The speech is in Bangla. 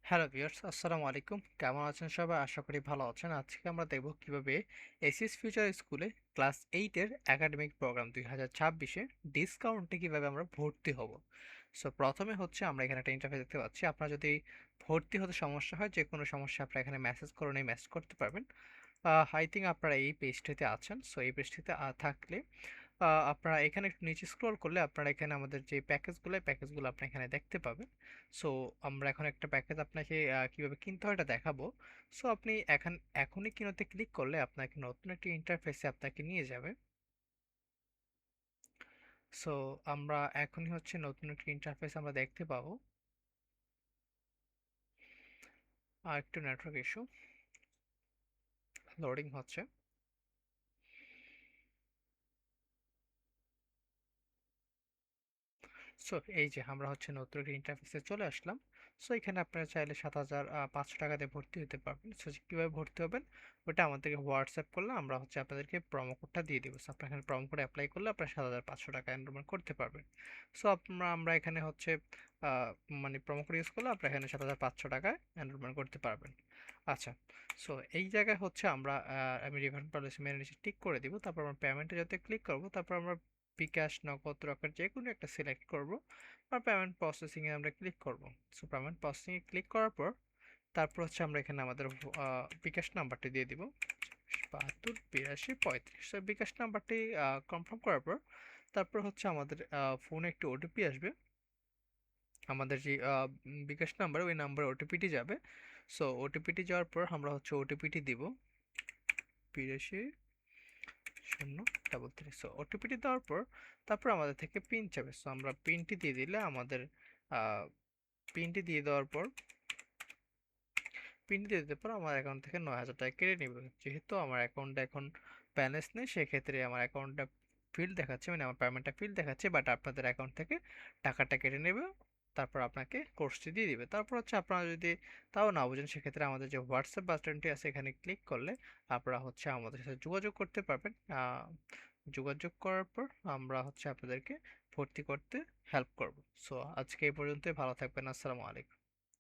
হ্যালো ভিউয়ার্স, আসসালামু আলাইকুম। কেমন আছেন সবাই? আশা করি ভালো আছেন। আজকে আমরা দেখব কিভাবে এসএস ফিউচার স্কুলে ক্লাস 8 এর একাডেমিক প্রোগ্রাম 2026 এ ডিসকাউন্টে কিভাবে আমরা ভর্তি হব। সো প্রথমে হচ্ছে আমরা এখানে একটা ইন্টারফেস দেখতে পাচ্ছি। আপনার যদি ভর্তি হতে সমস্যা হয়, যেকোনো সমস্যা আপনারা এখানে মেসেজ করুন, এই মেসেজ করতে পারবেন। আই থিংক আপনারা এই পেজটিতে আছেন। সো এই পেজটিতে থাকলে আপনারা এখানে একটু নিচে স্ক্রল করলে আপনারা এখানে আমাদের যে প্যাকেজগুলো, এই প্যাকেজগুলো আপনি এখানে দেখতে পাবেন। সো আমরা এখন একটা প্যাকেজ আপনাকে কিভাবে কিনতে হয় এটা দেখাবো। সো আপনি এখনই কিনোতে ক্লিক করলে আপনাকে নতুন একটি ইন্টারফেসে আপনাকে নিয়ে যাবে। সো আমরা এখনই হচ্ছে নতুন একটি ইন্টারফেস আমরা দেখতে পাবো। আর একটু নেটওয়ার্ক ইস্যু, লোডিং হচ্ছে। সো এই যে আমরা হচ্ছে নতুন একটা ইন্টারফেসে চলে আসলাম। সো এখানে আপনারা চাইলে 7,500 টাকা দিয়ে ভর্তি হতে পারবেন। সো কীভাবে ভর্তি হবেন ওটা আমাদেরকে হোয়াটসঅ্যাপ করলে আমরা হচ্ছে আপনাদেরকে প্রোমো কোডটা দিয়ে দিব। সো আপনার এখানে প্রোমো কোড অ্যাপ্লাই করলে আপনারা 7,500 টাকা এনরোলমেন্ট করতে পারবেন। সো আমরা এখানে হচ্ছে আহ, মানে প্রোমো কোড ইউজ করলে আপনারা এখানে 7,500 টাকায় এনরোলমেন্ট করতে পারবেন। আচ্ছা, সো এই জায়গায় হচ্ছে আমি রিফান্ড পলিসি মেনে নিচে টিক করে দিব। তারপর আমরা পেমেন্টে যাতে ক্লিক করব, তারপর আমরা বিকাশ, নগদ, রকেট যে কোনো একটা সিলেক্ট করব। আর পেমেন্ট প্রসেসিংয়ে আমরা ক্লিক করব। সো পেমেন্ট প্রসেসিংয়ে ক্লিক করার পর তারপর হচ্ছে আমরা এখানে আমাদের বিকাশ নাম্বারটি দিয়ে দিব, 72 82 35। সো বিকাশ নাম্বারটি কনফার্ম করার পর তারপর হচ্ছে আমাদের ফোনে একটি ওটিপি আসবে। আমাদের যে বিকাশ নাম্বার, ওই নাম্বারে ওটিপিটি যাবে। সো ওটিপিটি যাওয়ার পর আমরা হচ্ছে ওটিপিটি দিব, 82 0 3 3। সো ওটিপিটি দেওয়ার পর তারপর আমাদের থেকে পিন চাবে। সো আমরা পিনটি দিয়ে দিলে আমাদের পিনটি দিয়ে দেওয়ার পর পিনটি দিয়ে দিতে পর আমার অ্যাকাউন্ট থেকে 9,000 টাকা কেটে নেবে। যেহেতু আমার অ্যাকাউন্টে এখন ব্যালেন্স নেই, সেক্ষেত্রে আমার অ্যাকাউন্টটা ফিল দেখাচ্ছে, মানে আমার পেমেন্টটা ফিল দেখাচ্ছে, বাট আপনাদের অ্যাকাউন্ট থেকে টাকাটা কেটে নেবে। তারপর আপনাকে কোর্সটি দিয়ে দিবে। তারপর হচ্ছে আপনারা যদি তাও না বুঝেন, সেক্ষেত্রে আমাদের যে হোয়াটসঅ্যাপ বাটনটি আছে এখানে ক্লিক করলে আপনারা হচ্ছে আমাদের সাথে যোগাযোগ করতে পারবেন। যোগাযোগ করার পর আমরা হচ্ছে আপনাদেরকে ভর্তি করতে হেল্প করব। সো আজকে এই পর্যন্তই। ভালো থাকবেন। আসসালামু আলাইকুম।